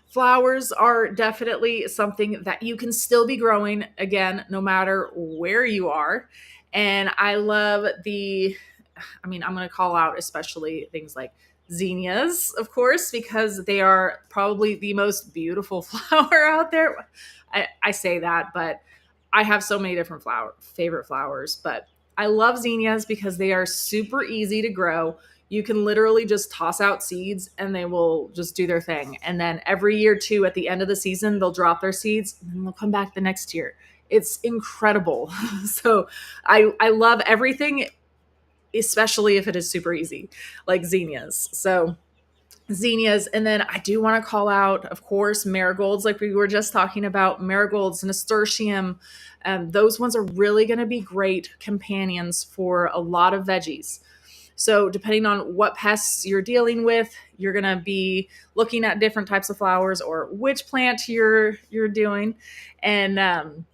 flowers are definitely something that you can still be growing again, no matter where you are. And I love I'm going to call out especially things like zinnias, of course, because they are probably the most beautiful flower out there. I say that, but I have so many different favorite flowers, but I love zinnias because they are super easy to grow. You can literally just toss out seeds and they will just do their thing. And then every year too, at the end of the season, they'll drop their seeds and then they'll come back the next year. It's incredible. So I love everything, especially if it is super easy, like zinnias. So zinnias. And then I do want to call out, of course, marigolds, like we were just talking about, marigolds, nasturtium. Those ones are really going to be great companions for a lot of veggies. So depending on what pests you're dealing with, you're going to be looking at different types of flowers or which plant you're doing. And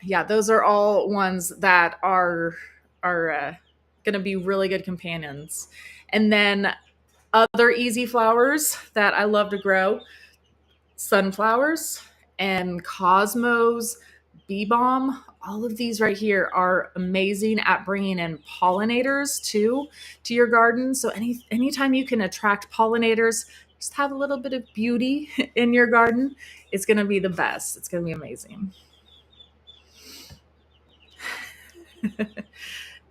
yeah, those are all ones that are going to be really good companions. And then other easy flowers that I love to grow, sunflowers and cosmos, bee balm. All of these right here are amazing at bringing in pollinators too to your garden. So anytime you can attract pollinators, just have a little bit of beauty in your garden, it's going to be the best. It's going to be amazing.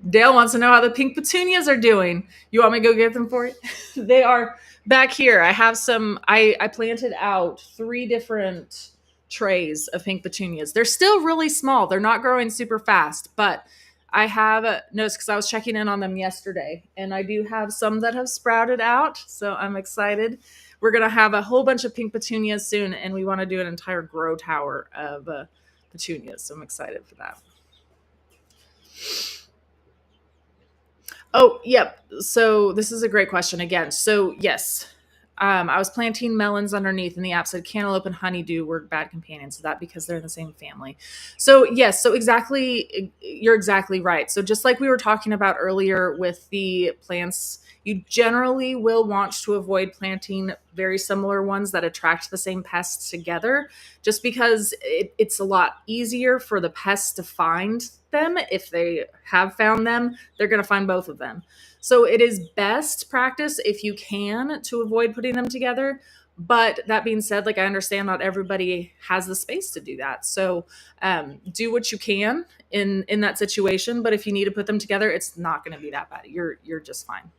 Dale wants to know how the pink petunias are doing. You want me to go get them for you? They are back here. I have some. I planted out three different trays of pink petunias. They're still really small. They're not growing super fast, but I have noticed because I was checking in on them yesterday, and I do have some that have sprouted out. So I'm excited. We're gonna have a whole bunch of pink petunias soon, and we want to do an entire grow tower of petunias. So I'm excited for that. Oh, yep. So this is a great question again. So yes, I was planting melons underneath, and the app said cantaloupe and honeydew were bad companions. So that because they're in the same family. So yes, so exactly, you're exactly right. So just like we were talking about earlier with the plants, you generally will want to avoid planting very similar ones that attract the same pests together, just because it's a lot easier for the pests to find them. If they have found them, they're going to find both of them. So it is best practice if you can to avoid putting them together. But that being said, like I understand not everybody has the space to do that. So do what you can in that situation. But if you need to put them together, it's not going to be that bad. You're just fine.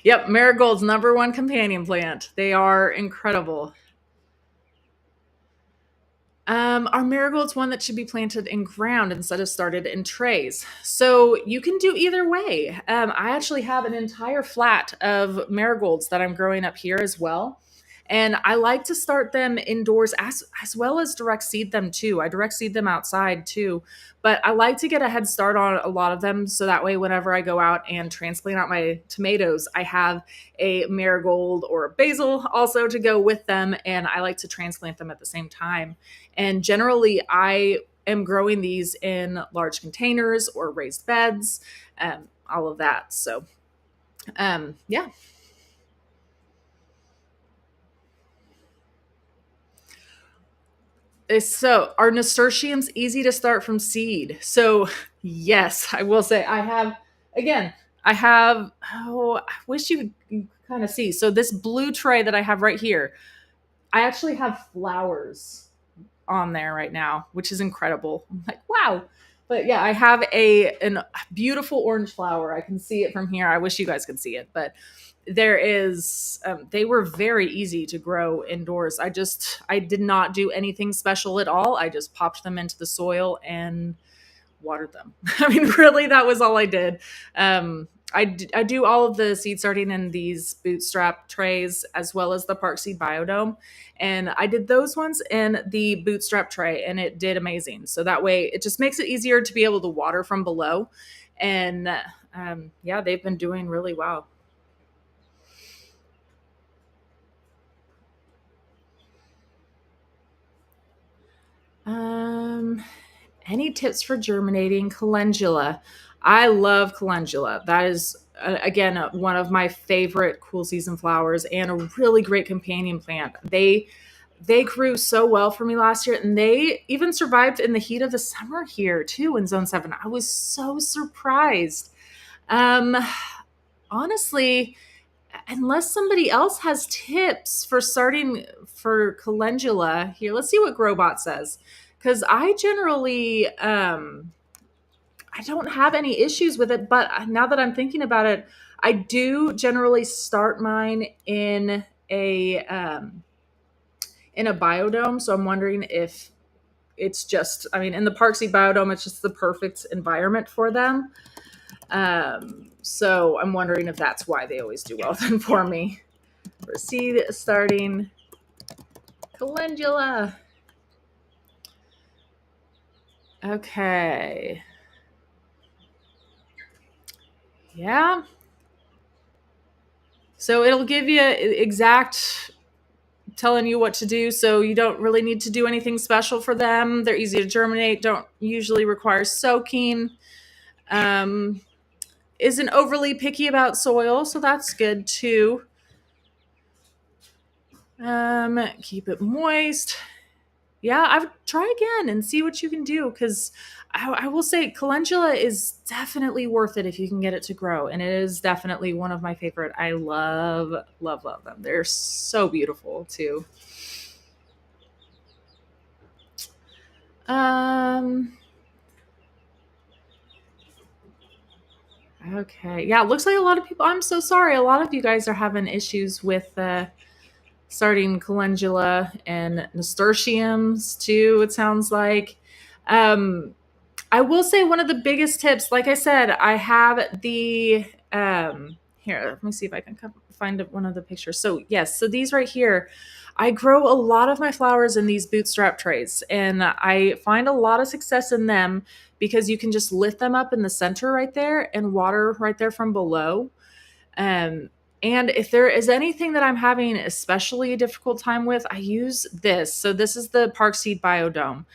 Yep, marigold's number one companion plant. They are incredible. Our marigold's one that should be planted in ground instead of started in trays. So you can do either way. I actually have an entire flat of marigolds that I'm growing up here as well. And I like to start them indoors as well as direct seed them too. I direct seed them outside too. But I like to get a head start on a lot of them so that way whenever I go out and transplant out my tomatoes, I have a marigold or a basil also to go with them. And I like to transplant them at the same time. And generally, I am growing these in large containers or raised beds, all of that. So, yeah. So, are nasturtiums easy to start from seed? So, yes, I will say again, I have, oh, I wish you could kind of see. So, this blue tray that I have right here, I actually have flowers on there right now, which is incredible. I'm like, wow. But yeah, I have a beautiful orange flower. I can see it from here. I wish you guys could see it, but there is they were very easy to grow indoors. I did not do anything special at all. I just popped them into the soil and watered them. I mean, really, that was all I did. I do all of the seed starting in these bootstrap trays as well as the Park Seed Biodome. And I did those ones in the bootstrap tray and it did amazing. So that way it just makes it easier to be able to water from below. And yeah, they've been doing really well. Um, any tips for germinating calendula? I love calendula. That is, again, one of my favorite cool season flowers and a really great companion plant. They grew so well for me last year, and they even survived in the heat of the summer here too in Zone 7. I was so surprised. Um, honestly, unless somebody else has tips for starting for calendula, here, let's see what Growbot says. Because I generally, I don't have any issues with it, but now that I'm thinking about it, I do generally start mine in a biodome. So I'm wondering if it's just, I mean, in the Parksy biodome, it's just the perfect environment for them. So I'm wondering if that's why they always do well then for me. For seed starting calendula. Okay. Yeah. So it'll give you exact telling you what to do. So you don't really need to do anything special for them. They're easy to germinate, don't usually require soaking. Um, isn't overly picky about soil, so that's good too. Keep it moist. Yeah, I would try again and see what you can do because I will say calendula is definitely worth it if you can get it to grow, and it is definitely one of my favorite. I love, love, love them. They're so beautiful too. Um. Okay. Yeah, it looks like a lot of people. I'm so sorry. A lot of you guys are having issues with starting calendula and nasturtiums too. It sounds like. Um, I will say one of the biggest tips, like I said, I have the here, let me see if I can find one of the pictures. So yes, so these right here, I grow a lot of my flowers in these bootstrap trays, and I find a lot of success in them because you can just lift them up in the center right there and water right there from below. Um, and if there is anything that I'm having especially a difficult time with, I use this. So this is the Park Seed Biodome.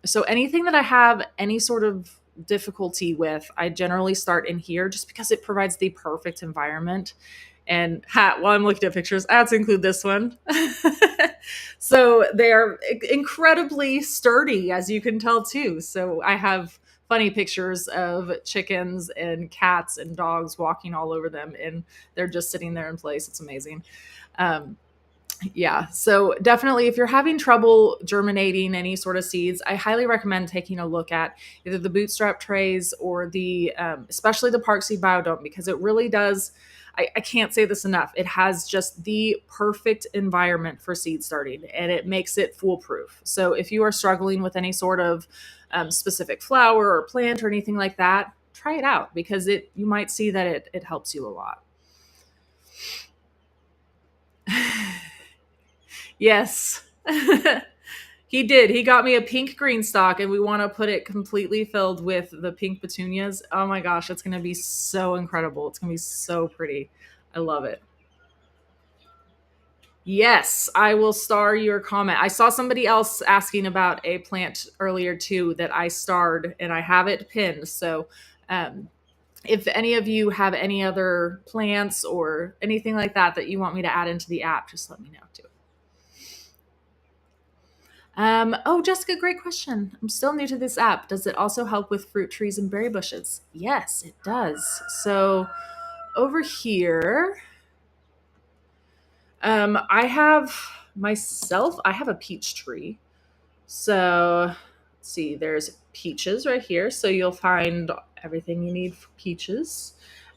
So anything that I have any sort of difficulty with, I generally start in here just because it provides the perfect environment. And while I'm looking at pictures, I have to include this one. So they are incredibly sturdy, as you can tell too. So I have funny pictures of chickens and cats and dogs walking all over them, and they're just sitting there in place. It's amazing. Um, yeah, so definitely if you're having trouble germinating any sort of seeds, I highly recommend taking a look at either the bootstrap trays or the especially the Park Seed Biodome, because it really does. I can't say this enough. It has just the perfect environment for seed starting, and it makes it foolproof. So if you are struggling with any sort of specific flower or plant or anything like that, try it out because you might see that it helps you a lot. Yes. He did. He got me a pink green stock, and we want to put it completely filled with the pink petunias. Oh my gosh, it's going to be so incredible. It's going to be so pretty. I love it. Yes, I will star your comment. I saw somebody else asking about a plant earlier too that I starred, and I have it pinned. So, um, if any of you have any other plants or anything like that that you want me to add into the app, just let me know too. Oh, Jessica, great question. I'm still new to this app. Does it also help with fruit trees and berry bushes? Yes, it does. So over here, I have a peach tree. So let's see, there's peaches right here. So you'll find everything you need for peaches.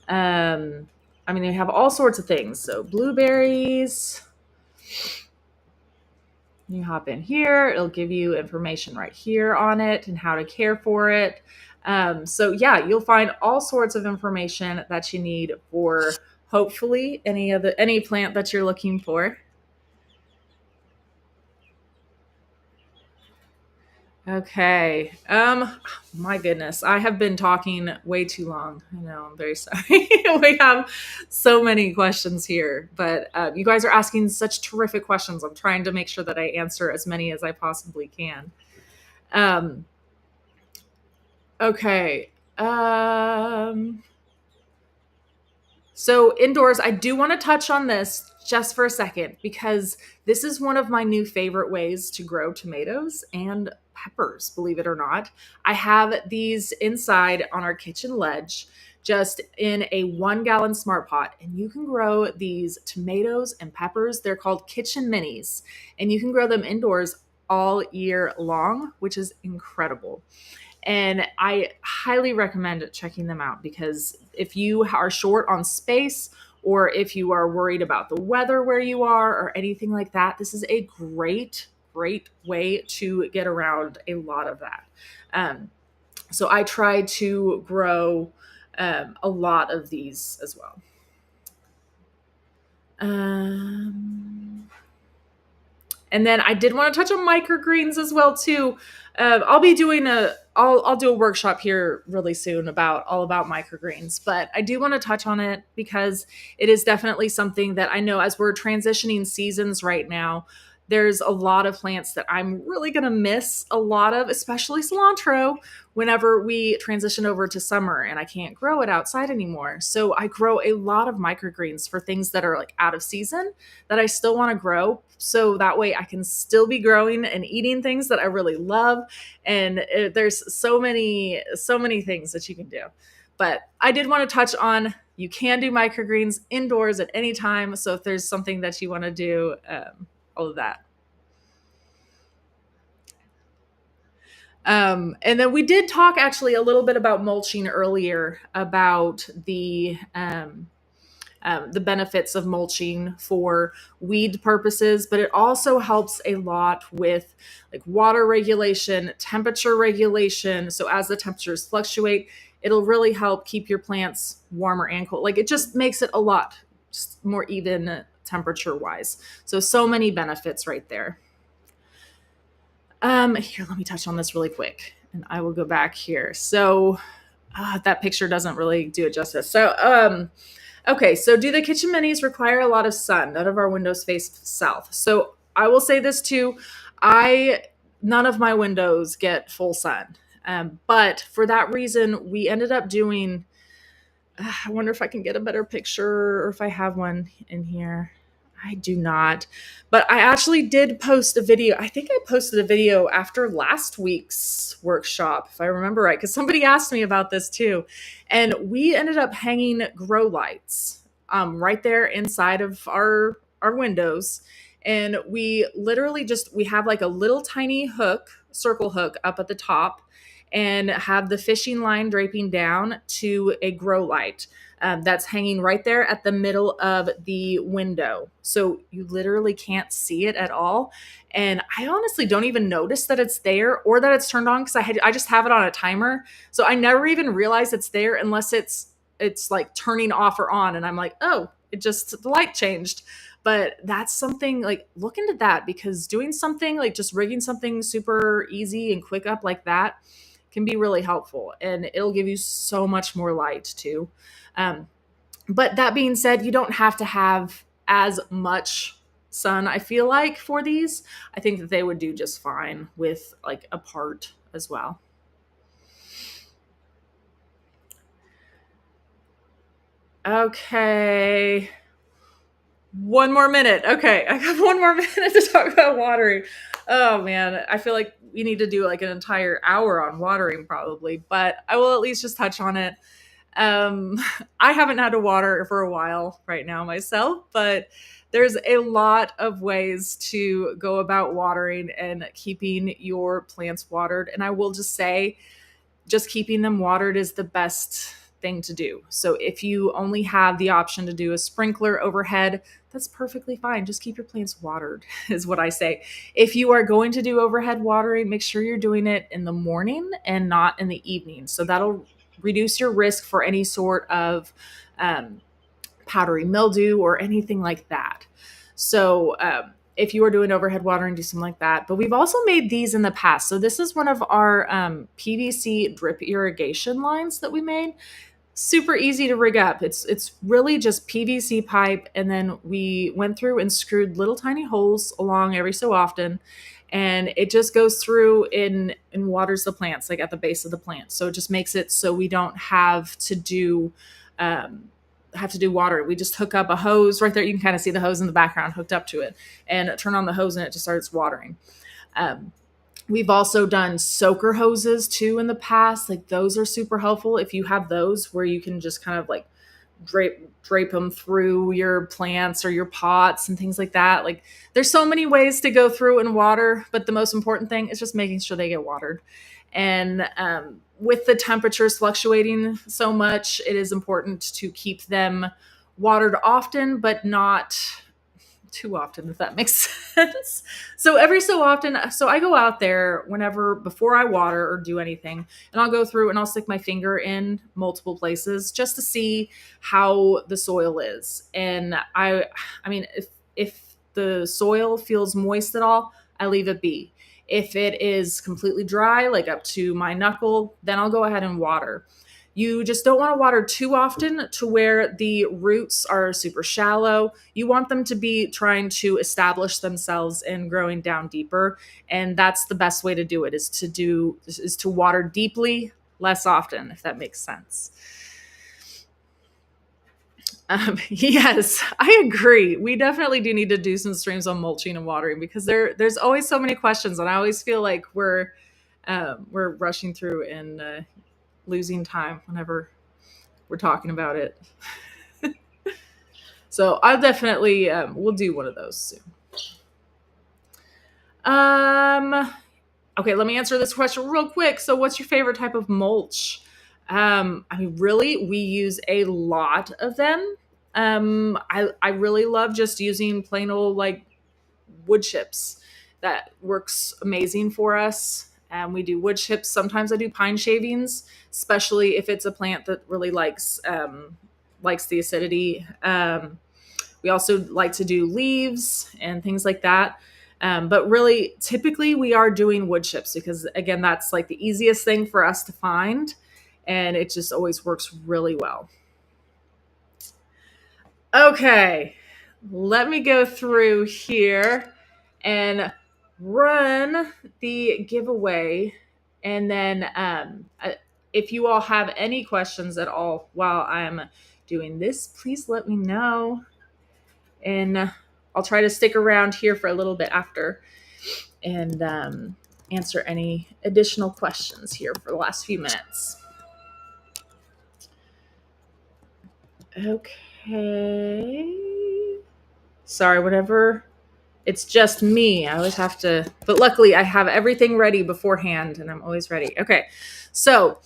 I mean, they have all sorts of things. So blueberries, you hop in here, it'll give you information right here on it and how to care for it. So yeah, you'll find all sorts of information that you need for hopefully any plant that you're looking for. Okay. My goodness. I have been talking way too long. I know, I'm very sorry. We have so many questions here, but you guys are asking such terrific questions. I'm trying to make sure that I answer as many as I possibly can. Um, okay. So indoors, I do want to touch on this just for a second because this is one of my new favorite ways to grow tomatoes and peppers, believe it or not. I have these inside on our kitchen ledge, just in a 1 gallon smart pot, and you can grow these tomatoes and peppers. They're called kitchen minis, and you can grow them indoors all year long, which is incredible. And I highly recommend checking them out because if you are short on space or if you are worried about the weather where you are or anything like that, this is a great way to get around a lot of that. Um, so I try to grow a lot of these as well. Um, And then I did want to touch on microgreens as well too. I'll do a workshop here really soon about all about microgreens, but I do want to touch on it because it is definitely something that I know as we're transitioning seasons right now. There's a lot of plants that I'm really going to miss a lot of, especially cilantro, whenever we transition over to summer and I can't grow it outside anymore. So I grow a lot of microgreens for things that are like out of season that I still want to grow. So that way I can still be growing and eating things that I really love. And there's so many things that you can do. But I did want to touch on you can do microgreens indoors at any time. So if there's something that you want to do, all of that. And then we did talk actually a little bit about mulching earlier about the benefits of mulching for weed purposes, but it also helps a lot with like water regulation, temperature regulation. So as the temperatures fluctuate, it'll really help keep your plants warmer and cold. Like it just makes it a lot more even temperature wise. So many benefits right there. Here, let me touch on this really quick and I will go back here. So that picture doesn't really do it justice. Okay, so do the kitchen minis require a lot of sun? None of our windows face south. So I will say this too. I None of my windows get full sun. But for that reason, we ended up doing I wonder if I can get a better picture or if I have one in here. I do not. But I actually did post a video. I think I posted a video after last week's workshop, if I remember right, because somebody asked me about this too. And we ended up hanging grow lights right there inside of our windows. And we literally just we have like a little tiny hook, circle hook up at the top and have the fishing line draping down to a grow light that's hanging right there at the middle of the window. So you literally can't see it at all. And I honestly don't even notice that it's there or that it's turned on because I just have it on a timer. So I never even realize it's there unless it's like turning off or on. And I'm like, oh, it just the light changed. But that's something like look into that because doing something like just rigging something super easy and quick up like that can be really helpful and it'll give you so much more light too. Um, but that being said, you don't have to have as much sun, I feel like, for these. I think that they would do just fine with like a part as well. Okay. One more minute. Okay. I got one more minute to talk about watering. Oh man. I feel like we need to do like an entire hour on watering probably, but I will at least just touch on it. Um, I haven't had to water for a while right now myself, but there's a lot of ways to go about watering and keeping your plants watered. And I will just say, just keeping them watered is the best thing to do. So if you only have the option to do a sprinkler overhead, that's perfectly fine. Just keep your plants watered, is what I say. If you are going to do overhead watering, make sure you're doing it in the morning and not in the evening. So that'll reduce your risk for any sort of um, powdery mildew or anything like that. So if you are doing overhead watering, do something like that. But we've also made these in the past. So this is one of our PVC drip irrigation lines that we made. Super easy to rig up. It's really just PVC pipe, and then we went through and screwed little tiny holes along every so often, and it just goes through and waters the plants like at the base of the plant. So it just makes it so we don't um, have to do water. We just hook up a hose right there. You can kind of see the hose in the background hooked up to it, and turn on the hose and it just starts watering. Um, we've also done soaker hoses too in the past. Like those are super helpful if you have those where you can just kind of like drape them through your plants or your pots and things like that. Like there's so many ways to go through and water, but the most important thing is just making sure they get watered. And with the temperatures fluctuating so much, it is important to keep them watered often, but not too often, if that makes sense. So every so often, so I go out there whenever before I water or do anything, and I'll go through and I'll stick my finger in multiple places just to see how the soil is. And I mean, if the soil feels moist at all, I leave it be. If it is completely dry, like up to my knuckle, then I'll go ahead and water. You just don't want to water too often to where the roots are super shallow. You want them to be trying to establish themselves and growing down deeper. And that's the best way to do it, is to water deeply, less often, if that makes sense. Yes, I agree. We definitely do need to do some streams on mulching and watering because there's always so many questions, and I always feel like we're rushing through and losing time whenever we're talking about it. So I'll definitely we'll do one of those soon. Okay, let me answer this question real quick. So what's your favorite type of mulch? I mean, really, we use a lot of them. I really love just using plain old like wood chips. That works amazing for us. We do wood chips. Sometimes I do pine shavings, especially if it's a plant that really likes the acidity. We also like to do leaves and things like that. But really, typically we are doing wood chips because again, that's like the easiest thing for us to find. And it just always works really well. Okay, let me go through here and run the giveaway. And then if you all have any questions at all while I'm doing this, please let me know. And I'll try to stick around here for a little bit after and answer any additional questions here for the last few minutes. Okay. Sorry, whatever. It's just me. I always have to, but luckily I have everything ready beforehand and I'm always ready. Okay. So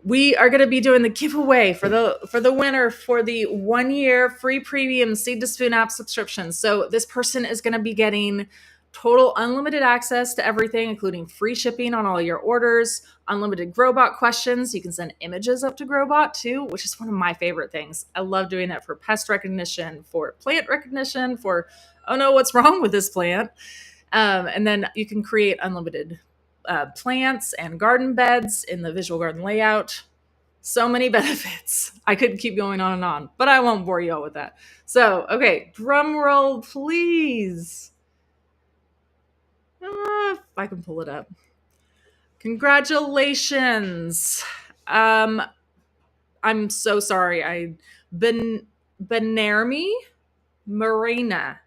we are going to be doing the giveaway for the winner for the 1 year free premium Seed to Spoon app subscription. So this person is going to be getting total unlimited access to everything, including free shipping on all your orders, unlimited Growbot questions. You can send images up to Growbot too, which is one of my favorite things. I love doing that for pest recognition, for plant recognition, for, oh no, what's wrong with this plant? And then you can create unlimited plants and garden beds in the visual garden layout. So many benefits. I could keep going on and on, but I won't bore you all with that. So, okay, drum roll, please. If I can pull it up. Congratulations. I'm so sorry. Benermi Marina.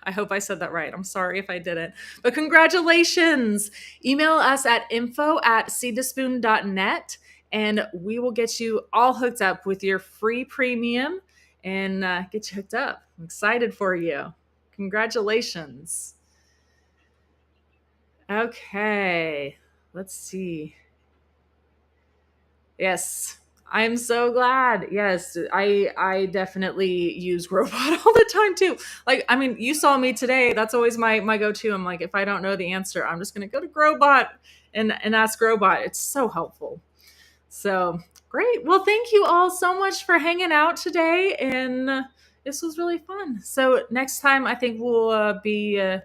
I hope I said that right. I'm sorry if I didn't. But congratulations. Email us at info@seedtospoon.net and we will get you all hooked up with your free premium and get you hooked up. I'm excited for you. Congratulations. Okay, let's see. Yes, I'm so glad. Yes, I definitely use Growbot all the time too. Like, I mean, you saw me today. That's always my go-to. I'm like, if I don't know the answer, I'm just gonna go to Growbot and ask Growbot. It's so helpful. So great. Well, thank you all so much for hanging out today, and this was really fun. So next time, I think we'll be.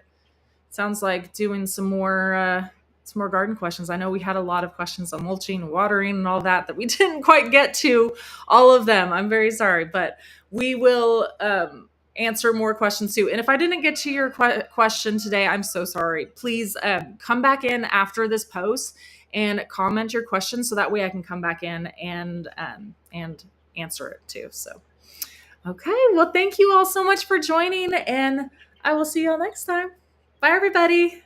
Sounds like doing some more garden questions. I know we had a lot of questions on mulching and watering and all that we didn't quite get to all of them. I'm very sorry, but we will answer more questions too. And if I didn't get to your question today, I'm so sorry. Please come back in after this post and comment your question so that way I can come back in and answer it too. So, okay. Well, thank you all so much for joining, and I will see you all next time. Bye, everybody.